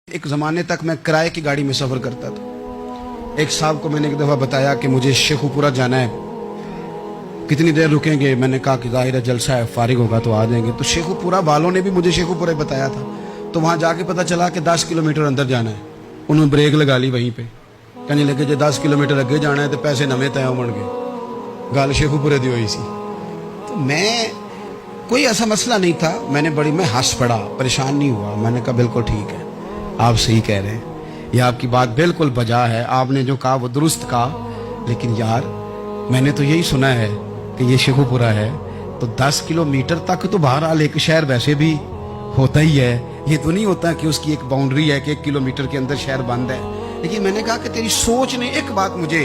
एक ज़माने तक मैं किराए की गाड़ी में सफ़र करता था। एक साहब को मैंने एक दफ़ा बताया कि मुझे शेखुपुरा जाना है, कितनी देर रुकेंगे? मैंने कहा कि ज़ाहिर है जलसा है, फारिग होगा तो आ जाएंगे। तो शेखुपुरा वालों ने भी मुझे शेखुपुरा बताया था, तो वहाँ जाके पता चला कि 10 किलोमीटर अंदर जाना है। उन्होंने ब्रेक लगा ली वहीं पे, कहने लगे जो 10 किलोमीटर अगे जाना है तो पैसे नवे तय होण गए। गल शेखुपुरे दी हुई सी। तो मैं कोई ऐसा मसला नहीं था, मैं हंस पड़ा, परेशान नहीं हुआ। मैंने कहा बिल्कुल ठीक है, आप सही कह रहे हैं, ये आपकी बात बिल्कुल बजा है, आपने जो कहा वो दुरुस्त कहा। लेकिन यार मैंने तो यही सुना है कि ये शेखुपुरा है, तो 10 किलोमीटर तक तो बहरहाल एक शहर वैसे भी होता ही है। ये तो नहीं होता कि उसकी एक बाउंड्री है कि 1 किलोमीटर के अंदर शहर बंद है। लेकिन मैंने कहा कि तेरी सोच ने एक बात, मुझे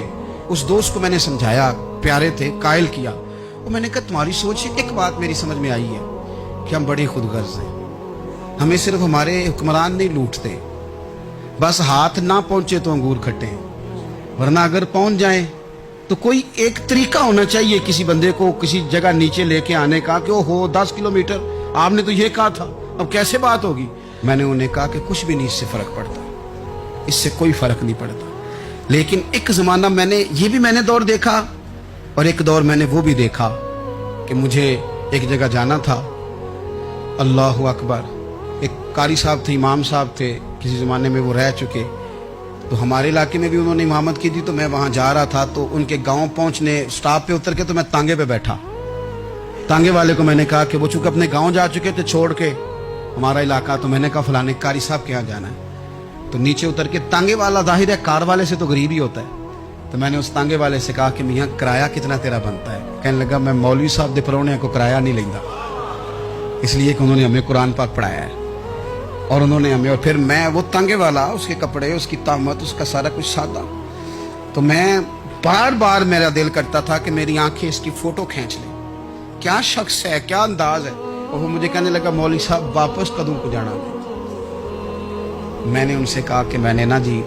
उस दोस्त को मैंने समझाया, प्यारे थे, कायल किया। और मैंने कहा तुम्हारी सोच से एक बात मेरी समझ में आई है कि हम बड़े खुदगर्ज हैं। हमें सिर्फ हमारे हुक्मरान नहीं लूटते, बस हाथ ना पहुंचे तो अंगूर खट्टे, वरना अगर पहुंच जाए तो कोई एक तरीका होना चाहिए किसी बंदे को किसी जगह नीचे लेके आने का कि ओ हो 10 किलोमीटर आपने तो ये कहा था, अब कैसे बात होगी? मैंने उन्हें कहा कि कुछ भी नहीं इससे फर्क पड़ता, इससे कोई फर्क नहीं पड़ता। लेकिन एक जमाना मैंने दौर देखा, और एक दौर मैंने वो भी देखा कि मुझे एक जगह जाना था। अल्लाहु अकबर, एक कारी साहब थे, इमाम साहब थे, किसी ज़माने में वो रह चुके, तो हमारे इलाके में भी उन्होंने इमामत की थी। तो मैं वहाँ जा रहा था, तो उनके गांव पहुँचने स्टॉप पे उतर के तो मैं तांगे पे बैठा। तांगे वाले को मैंने कहा कि वो चूँकि अपने गांव जा चुके थे छोड़ के हमारा इलाका, तो मैंने कहा फलाने कारी साहब के यहाँ जाना है। तो नीचे उतर के तांगे वाला, जाहिर है कार वाले से तो गरीब ही होता है, तो मैंने उस तांगे वाले से कहा कि मियाँ किराया कितना तेरा बनता है? कहने लगा मैं मौलवी साहब दे परौने को किराया नहीं लेंदा, इसलिए कि उन्होंने हमें कुरान पाक पढ़ाया है और उन्होंने हमें। और फिर मैं वो तांगे वाला, उसके कपड़े, उसकी तामत, उसका सारा कुछ सादा, तो मैं बार बार मेरा दिल करता था कि मेरी आंखें इसकी फोटो खींच लें, क्या शख्स है, क्या अंदाज है। और वो मुझे कहने लगा मौलवी साहब वापस कदों को जाना है? मैंने उनसे कहा कि मैंने ना जी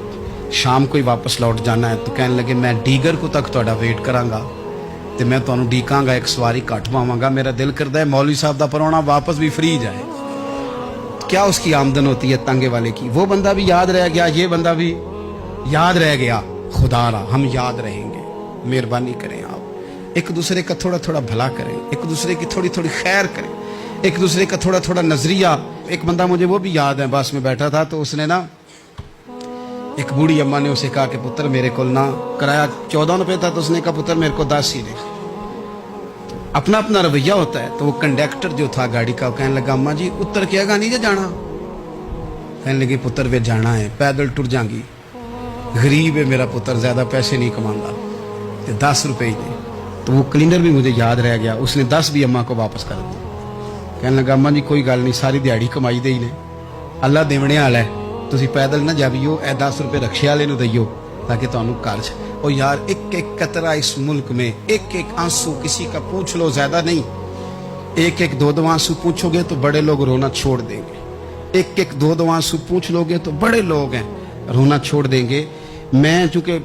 शाम को ही वापस लौट जाना है। तो कहने लगे मैं डीगर को तक तुहाडा वेट करांगा ते मैं तुहानू डीकांगा, एक सवारी घट पावांगा। मेरा दिल करता है मौलवी साहब दा परौना वापस भी फ्री जाए। क्या उसकी आमदन होती है तांगे वाले की? वो बंदा भी याद रह गया, ये बंदा भी याद रह गया। खुदा रा हम याद रहेंगे, मेहरबानी करें आप, एक दूसरे का थोड़ा थोड़ा भला करें, एक दूसरे की थोड़ी थोड़ी खैर करें, एक दूसरे का थोड़ा थोड़ा नजरिया। एक बंदा मुझे वो भी याद है, बस में बैठा था, तो उसने ना, एक बूढ़ी अम्मा ने उसे कहा कि पुत्र मेरे को ना किराया 14 रुपए था, तो उसने कहा पुत्र मेरे को 10 ही दे। अपना अपना रवैया होता है। तो वो कंडक्टर जो था गाड़ी का, कहने लगा अम्मा जी उतर के आगा नहीं जाना? कहने लगी पुत्र वे जाना है, पैदल टुर जाएंगी, गरीब है मेरा पुत्र, ज्यादा पैसे नहीं कमांदा, 10 रुपए ही दे। तो वो क्लीनर भी मुझे याद रह गया, उसने 10 भी अम्मा को वापस कर दिया। कहने लगा अम्मा जी कोई गल नहीं, सारी दिहाड़ी कमाई दे ही ने, अल्लाह देवने वाला है, तुसी पैदल ना जावियो, 10 रुपए रक्शे वाले नूं दईयो ताकि तुहानू घर च। और यार एक एक कतरा इस मुल्क में, एक एक आंसू किसी का पूछ लो, ज्यादा नहीं, एक एक दो आंसू पूछोगे तो बड़े लोग रोना छोड़ देंगे, एक एक दो आंसू पूछ लोगे तो बड़े लोग हैं रोना छोड़ देंगे। मैं चूंकि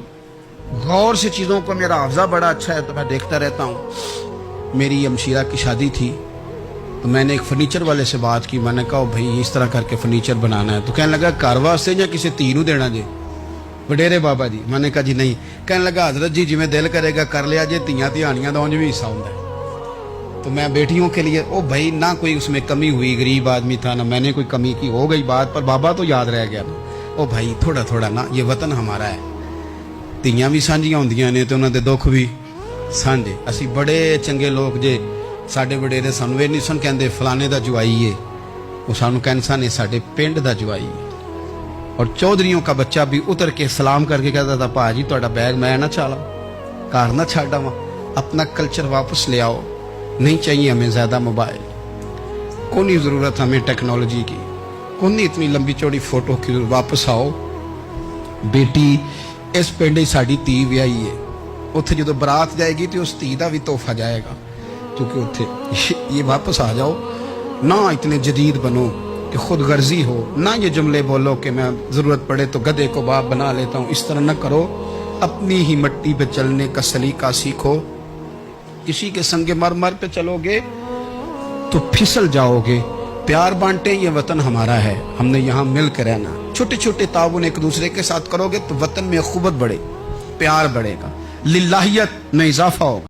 गौर से चीज़ों को, मेरा हाफजा बड़ा अच्छा है तो मैं देखता रहता हूँ। मेरी अमशीरा की शादी थी, तो मैंने एक फर्नीचर वाले से बात की, मैंने कहा भाई इस तरह करके फर्नीचर बनाना है। तो कहने लगा घर वास्ते या किसी धी नूं देना जे? वडेरे बाबा जी। मैंने कहा जी नहीं। कहने लगा हजरत जी जिवें दिल करेगा कर लिया जे, धियां धियानियां दा उंज भी हिस्सा होंदा है। तो मैं बेटियों के लिए, ओ भाई ना कोई उसमें कमी हुई, गरीब आदमी था ना मैंने कोई कमी की, हो गई बात, पर बाबा तो याद रह गया ना। ओ भाई थोड़ा थोड़ा ना, ये वतन हमारा है, धियां भी सांझियां होंदियां ने ते उन्हां दे दुख भी सांझे। असीं बड़े चंगे लोग जे, साडे वडेरे सानू ये नहीं सन कहंदे फलाने दा जवाई है, वो सानू कहंदे सन साडे पिंड दा जवाई है। और चौधरियों का बच्चा भी उतर के सलाम करके कहता था भाजी तुहाडा बैग मैं ना चाला, घर ना छाड़ आवां, अपना कल्चर वापस ले आओ, नहीं चाहिए हमें ज़्यादा मोबाइल, कोई ज़रूरत हमें टेक्नोलॉजी की, कोई इतनी लंबी चौड़ी फोटो की, वापस आओ। बेटी इस पिंड साडी धी विआही है, उत्थे जो बरात जाएगी तो उस धी का भी तोहफा जाएगा, क्योंकि उत्थे ये वापस आ जाओ ना, इतने जदीद बनो कि खुद गर्जी हो ना, ये जुमले बोलो कि मैं ज़रूरत पड़े तो गधे को बाप बना लेता हूँ, इस तरह न करो, अपनी ही मिट्टी पे चलने का सलीका सीखो। किसी के संगे मर मर पे चलोगे तो फिसल जाओगे। प्यार बांटे, ये वतन हमारा है, हमने यहाँ मिल कर रहना। چھوٹے چھوٹے تعاون ایک دوسرے کے ساتھ کرو گے تو وطن میں اخوت بڑھے، پیار بڑھے گا، للہیت میں اضافہ ہوگا.